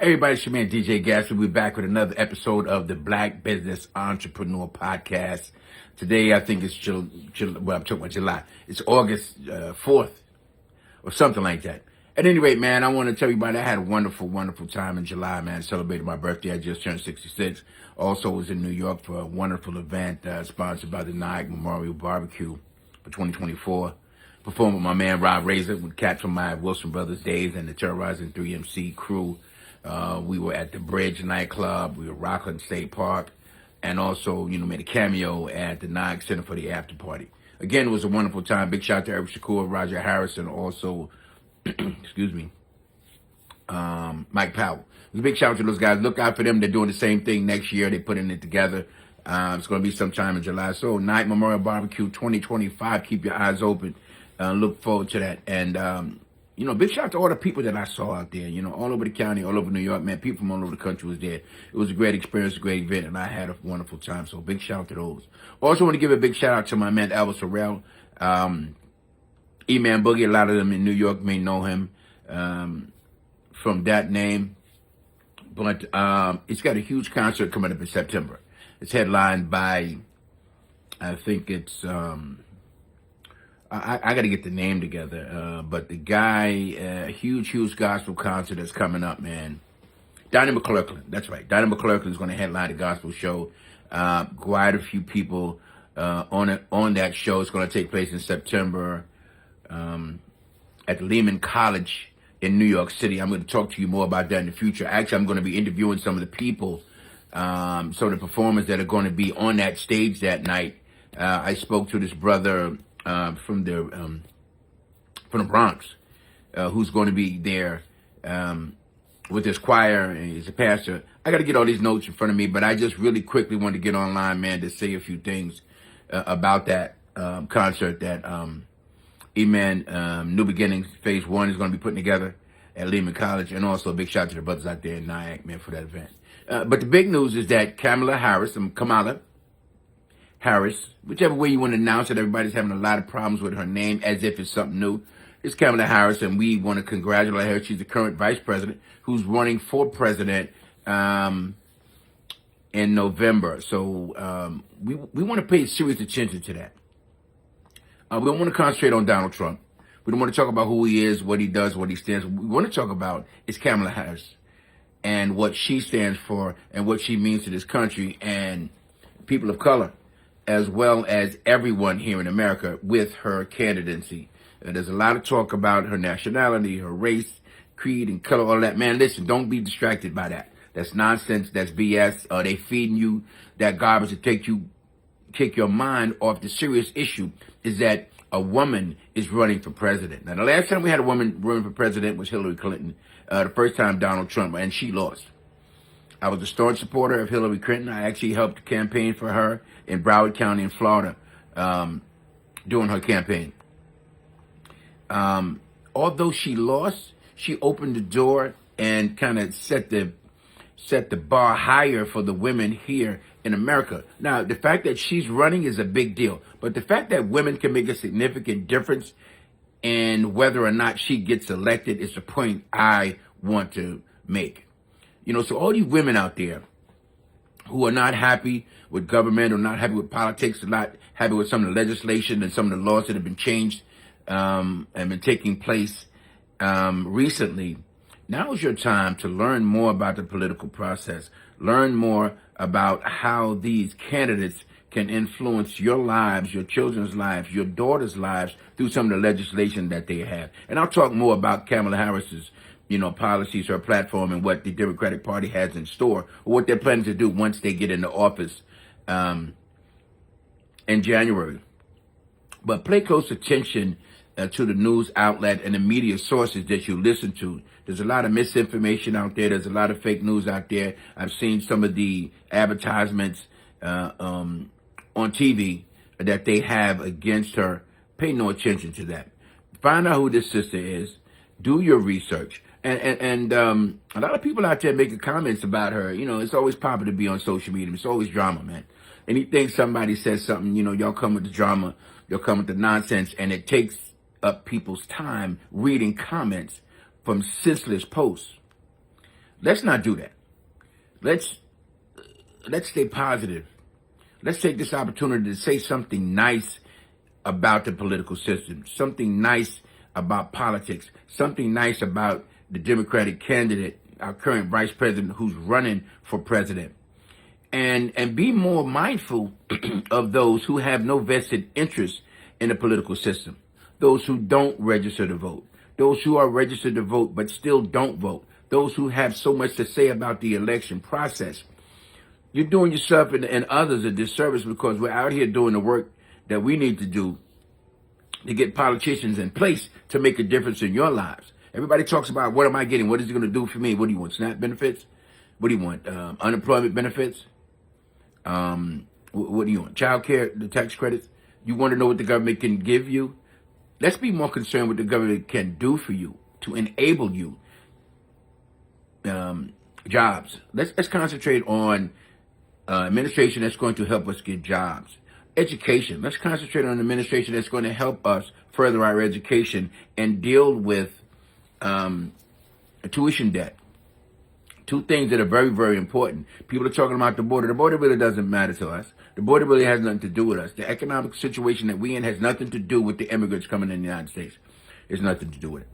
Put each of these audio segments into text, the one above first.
Everybody, it's your man DJ Gatsby. We're back with another episode of the Black Business Entrepreneur Podcast. Today, I think it's I'm talking about July. It's August 4th or something like that. At any rate, man, I want to tell you about it. I had a wonderful, wonderful time in July, man. I celebrated my birthday. I just turned 66. Also was in New York for a wonderful event sponsored by the Nyack Memorial Barbecue for 2024. Performed with my man Rob Razor with cats from my Wilson Brothers days and the Terrorizing 3MC crew. We were at the Bridge nightclub. We were Rockland State Park, and also, made a cameo at the Nyack Center for the after party. Again, it was a wonderful time. Big shout out to Eric Shakur, Roger Harris, and also, Mike Powell. It was a big shout out to those guys. Look out for them. They're doing the same thing next year. They're putting it together. It's going to be sometime in July. So, Nyack Memorial Barbecue 2025. Keep your eyes open. Look forward to that. And, big shout out to all the people that I saw out there, all over the county, all over New York, man. People from all over the country was there. It was a great experience, a great event, and I had a wonderful time. So big shout out to those. Also want to give a big shout out to my man, Elvis Sorrell. E-Man Boogie, a lot of them in New York may know him from that name. But it's got a huge concert coming up in September. It's headlined by, I think it's... I got to get the name together, but the guy, huge gospel concert that's coming up, man. Donnie McClurkin, that's right. Donnie McClurkin is going to headline the gospel show. Quite a few people on that show. It's going to take place in September at Lehman College in New York City. I'm going to talk to you more about that in the future. Actually, I'm going to be interviewing some of the people, some of the performers that are going to be on that stage that night. I spoke to this brother from the Bronx, who's going to be there with his choir, and he's a pastor. I got to get all these notes in front of me, but I just really quickly want to get online, man, to say a few things about that concert that E-Man New Beginnings Phase 1 is going to be putting together at Lehman College, and also a big shout out to the brothers out there in Nyack, man, for that event. But the big news is that Kamala Harris, whichever way you want to announce it, everybody's having a lot of problems with her name as if it's something new. It's Kamala Harris, and we want to congratulate her. She's the current vice president who's running for president in November. So we want to pay serious attention to that. We don't want to concentrate on Donald Trump. We don't want to talk about who he is, what he does, what he stands for. What we want to talk about is Kamala Harris and what she stands for and what she means to this country and people of color, as well as everyone here in America with her candidacy. There's a lot of talk about her nationality, her race, creed, and color, all that. Man, listen, don't be distracted by that. That's nonsense. That's BS. They feeding you that garbage to take your mind off the serious issue is that a woman is running for president. Now, the last time we had a woman running for president was Hillary Clinton. The first time Donald Trump, and she lost. I was a staunch supporter of Hillary Clinton. I actually helped campaign for her in Broward County in Florida during her campaign. Although she lost, she opened the door and kind of set the bar higher for the women here in America. Now, the fact that she's running is a big deal, but the fact that women can make a significant difference in whether or not she gets elected is the point I want to make. So all you women out there who are not happy with government or not happy with politics, or not happy with some of the legislation and some of the laws that have been changed and been taking place recently, now is your time to learn more about the political process. Learn more about how these candidates can influence your lives, your children's lives, your daughters' lives through some of the legislation that they have. And I'll talk more about Kamala Harris's policies, her platform, and what the Democratic Party has in store, or what they're planning to do once they get into office in January. But pay close attention to the news outlet and the media sources that you listen to. There's a lot of misinformation out there. There's a lot of fake news out there. I've seen some of the advertisements on TV that they have against her. Pay no attention to that. Find out who this sister is. Do your research. And a lot of people out there making comments about her. It's always popular to be on social media. It's always drama, man. Anything somebody says something, y'all come with the drama, y'all come with the nonsense, and it takes up people's time reading comments from senseless posts. Let's not do that. Let's stay positive. Let's take this opportunity to say something nice about the political system, something nice about politics, something nice about the Democratic candidate, our current vice president who's running for president. And be more mindful of those who have no vested interest in the political system, those who don't register to vote, those who are registered to vote but still don't vote, those who have so much to say about the election process. You're doing yourself and others a disservice because we're out here doing the work that we need to do to get politicians in place to make a difference in your lives. Everybody talks about, what am I getting? What is it going to do for me? What do you want? SNAP benefits? What do you want? Unemployment benefits? What do you want? Child care, the tax credits? You want to know what the government can give you? Let's be more concerned with what the government can do for you to enable you. Jobs. Let's concentrate on administration that's going to help us get jobs. Education. Let's concentrate on administration that's going to help us further our education and deal with tuition debt. Two things that are very, very important. People are talking about the border. The border really doesn't matter to us. The border really has nothing to do with us. The economic situation that we're in has nothing to do with the immigrants coming in the United States. There's nothing to do with it.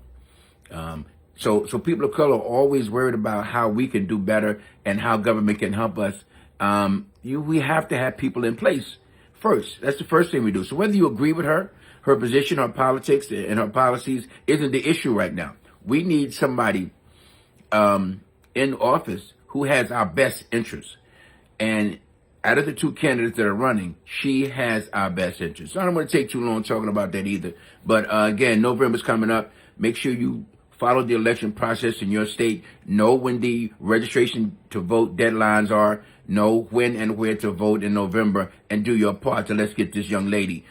So people of color are always worried about how we can do better and how government can help us. We have to have people in place first. That's the first thing we do. So whether you agree with her position, her politics, and her policies isn't the issue right now. We need somebody in office who has our best interests. And out of the two candidates that are running, she has our best interests. So I don't want to take too long talking about that either. But again, November's coming up. Make sure you follow the election process in your state. Know when the registration to vote deadlines are. Know when and where to vote in November, and do your part to let's get this young lady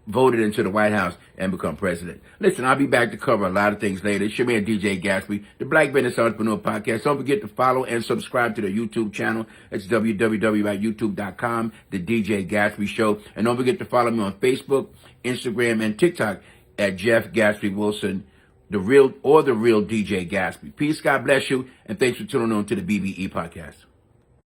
voted into the White House and become president. Listen, I'll be back to cover a lot of things later. It's your man, DJ Gatsby, the Black Business Entrepreneur Podcast. Don't forget to follow and subscribe to the YouTube channel. It's www.youtube.com, The DJ Gatsby Show. And don't forget to follow me on Facebook, Instagram, and TikTok at Jeff Gatsby Wilson, the real DJ Gatsby. Peace, God bless you, and thanks for tuning on to the BBE Podcast.